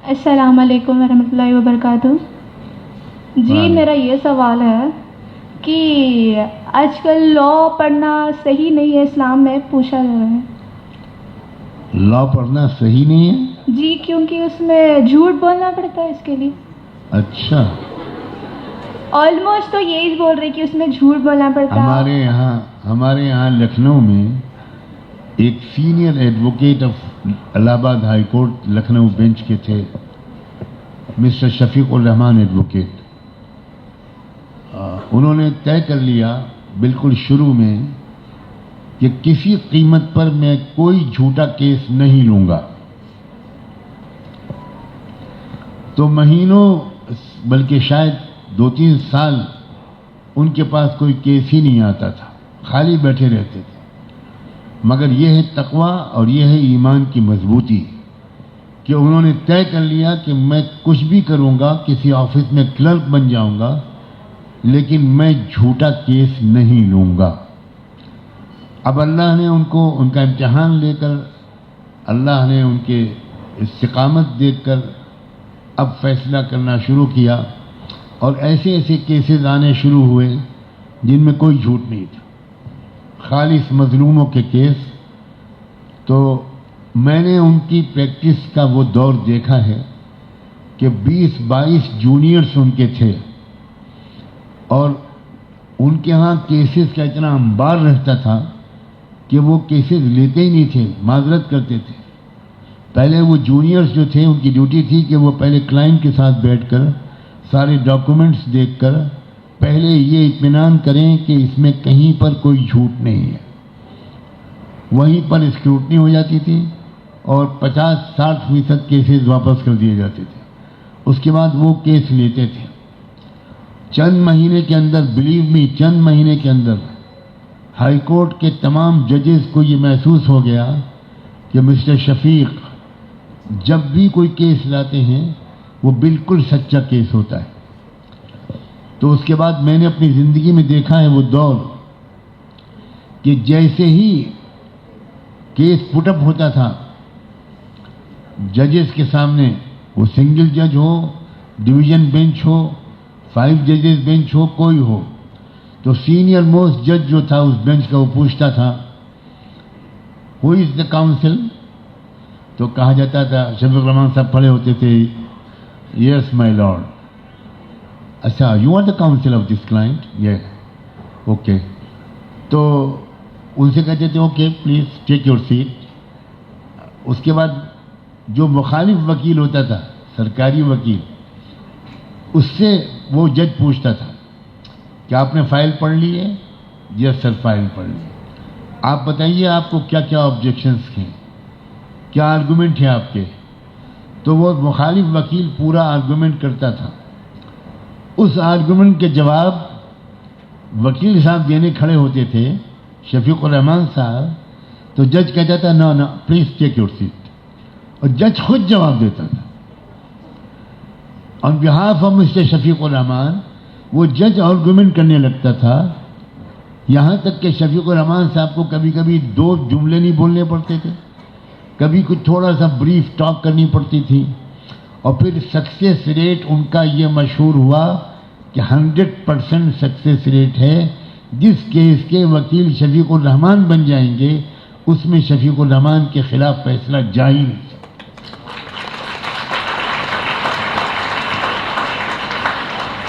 السلام علیکم ورحمۃ اللہ وبرکاتہ. جی میرا یہ سوال ہے کہ آج کل لا پڑھنا صحیح نہیں ہے اسلام میں، پوچھا جا رہا ہے. لا پڑھنا صحیح نہیں ہے؟ جی کیونکہ اس میں جھوٹ بولنا پڑتا ہے اس کے لیے. اچھا، آلموسٹ تو یہی بول رہے کہ اس میں جھوٹ بولنا پڑتا ہے. ہمارے یہاں لکھنؤ میں ایک سینئر ایڈوکیٹ آف الہ آباد ہائی کورٹ لکھنؤ بینچ کے تھے، مسٹر شفیق الرحمان ایڈوکیٹ. انہوں نے طے کر لیا بالکل شروع میں کہ کسی قیمت پر میں کوئی جھوٹا کیس نہیں لوں گا. تو مہینوں بلکہ شاید 2-3 سال ان کے پاس کوئی کیس ہی نہیں آتا تھا، خالی بیٹھے رہتے تھے. مگر یہ ہے تقویٰ اور یہ ہے ایمان کی مضبوطی کہ انہوں نے طے کر لیا کہ میں کچھ بھی کروں گا، کسی آفس میں کلرک بن جاؤں گا، لیکن میں جھوٹا کیس نہیں لوں گا. اب اللہ نے ان کو ان کا امتحان لے کر، اللہ نے ان کے استقامت دیکھ کر اب فیصلہ کرنا شروع کیا، اور ایسے ایسے کیسز آنے شروع ہوئے جن میں کوئی جھوٹ نہیں تھا، خالص مظلوموں کے کیس. تو میں نے ان کی پریکٹس کا وہ دور دیکھا ہے کہ 20-22 جونیئرس ان کے تھے، اور ان کے ہاں کیسز کا اتنا انبار رہتا تھا کہ وہ کیسز لیتے ہی نہیں تھے، معذرت کرتے تھے. پہلے وہ جونیئرس جو تھے ان کی ڈیوٹی تھی کہ وہ پہلے کلائنٹ کے ساتھ بیٹھ کر سارے ڈاکومنٹس دیکھ کر پہلے یہ اطمینان کریں کہ اس میں کہیں پر کوئی جھوٹ نہیں ہے. وہیں پر اسکروٹنی ہو جاتی تھی اور 50-60% کیسز واپس کر دیے جاتے تھے. اس کے بعد وہ کیس لیتے تھے. چند مہینے کے اندر، بلیو می، چند مہینے کے اندر ہائی کورٹ کے تمام ججز کو یہ محسوس ہو گیا کہ مسٹر شفیق جب بھی کوئی کیس لاتے ہیں وہ بالکل سچا کیس ہوتا ہے. تو اس کے بعد میں نے اپنی زندگی میں دیکھا ہے وہ دور کہ جیسے ہی کیس پٹ اپ ہوتا تھا ججز کے سامنے، وہ سنگل جج ہو، ڈویژن بینچ ہو، 5 ججز بینچ ہو، کوئی ہو، تو سینئر موسٹ جج جو تھا اس بینچ کا وہ پوچھتا تھا ہو از دا کاؤنسل. تو کہا جاتا تھا، شفیق الرحمان صاحب کھڑے ہوتے تھے، یس مائی لارڈ. اچھا، you are the counsel of this client? Yes. Okay. تو ان سے کہتے تھے okay please take your seat. اس کے بعد جو مخالف وکیل ہوتا تھا، سرکاری وکیل، اس سے وہ جج پوچھتا تھا کہ آپ نے فائل پڑھ لی ہے؟ یس سر، فائل پڑھ لی. آپ بتائیے آپ کو کیا کیا آبجیکشنس ہیں، کیا آرگومنٹ ہے آپ کے؟ تو وہ مخالف وکیل پورا آرگومنٹ کرتا تھا. اس آرگومنٹ کے جواب وکیل صاحب دینے کھڑے ہوتے تھے، شفیق الرحمان صاحب. تو جج کہتا تھا نو نو پلیز ٹیک یور سیٹ، اور جج خود جواب دیتا تھا آن بہاف آف مسٹر شفیق الرحمان. وہ جج آرگومنٹ کرنے لگتا تھا، یہاں تک کہ شفیق الرحمان صاحب کو کبھی کبھی 2 جملے نہیں بولنے پڑتے تھے، کبھی کچھ تھوڑا سا بریف ٹاک کرنی پڑتی تھی. اور پھر سکسیس ریٹ ان کا یہ مشہور ہوا کہ 100% سکسیس ریٹ ہے. جس کیس کے وکیل شفیق الرحمان بن جائیں گے اس میں شفیق الرحمان کے خلاف فیصلہ جا ہی نہیں.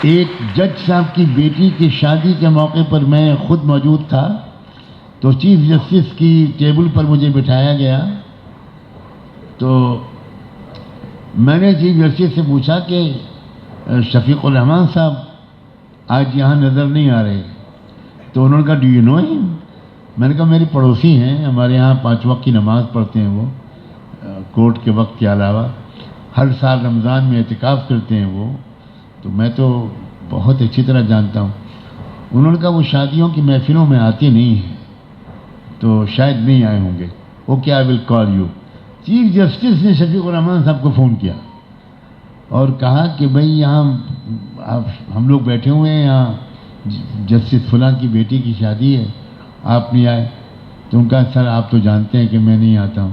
ایک جج صاحب کی بیٹی کی شادی کے موقع پر میں خود موجود تھا. تو چیف جسٹس کی ٹیبل پر مجھے بٹھایا گیا. تو میں نے چیف جسٹس سے پوچھا کہ شفیق الرحمان صاحب آج یہاں نظر نہیں آ رہے. تو انہوں نے کہا ڈو یو نو ہم؟ میں نے کہا میری پڑوسی ہیں، ہمارے یہاں 5 وقت کی نماز پڑھتے ہیں وہ کورٹ کے وقت کے علاوہ، ہر سال رمضان میں اعتکاف کرتے ہیں وہ، تو میں تو بہت اچھی طرح جانتا ہوں. انہوں نے کہا وہ شادیوں کی محفلوں میں آتے نہیں ہیں تو شاید نہیں آئے ہوں گے. Okay I will call you. Chief justice نے شفیق الرحمان صاحب کو فون کیا اور کہا کہ بھائی یہاں ہم لوگ بیٹھے ہوئے ہیں، یہاں جسٹس فلاں کی بیٹی کی شادی ہے، آپ نہیں آئے. تو ان کا سر آپ تو جانتے ہیں کہ میں نہیں آتا ہوں.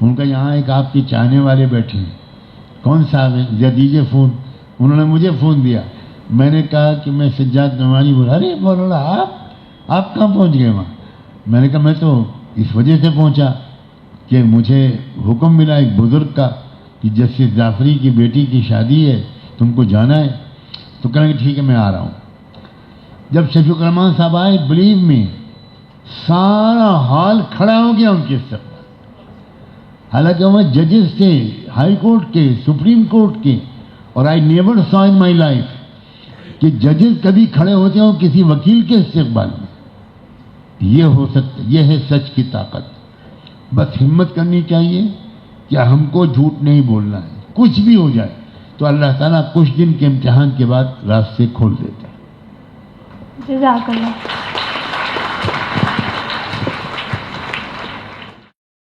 ان کا یہاں ایک آپ کے چاہنے والے بیٹھے ہیں، کون صاحب ہے؟ دیا دیجیے فون. انہوں نے مجھے فون دیا. میں نے کہا کہ میں سجاد نعمانی بولا. ارے مولانا آپ کہاں پہنچ گئے وہاں؟ میں نے کہا میں تو اس وجہ سے پہنچا کہ مجھے حکم ملا ایک بزرگ کا کہ جسٹس جعفری کی بیٹی کی شادی ہے, تم کو جانا ہے. تو کہیں گے ٹھیک ہے میں آ رہا ہوں. جب شفیق الرحمان صاحب آئے, بلیو می, سارا ہال کھڑا ہو گیا ان کے استقبال. حالانکہ وہ ججز تھے, ہائی کورٹ کے, سپریم کورٹ کے, اور آئی نیور سا ان مائی لائف کہ ججز کبھی کھڑے ہوتے ہوں کسی وکیل کے استقبال میں. یہ ہو سکتا, یہ ہے سچ کی طاقت. بس ہمت کرنی چاہیے کہ ہم کو جھوٹ نہیں بولنا ہے. کچھ بھی ہو جائے تو اللہ تعالیٰ کچھ دن کے امتحان کے بعد راستے کھول دیتے ہیں. جزاک اللہ.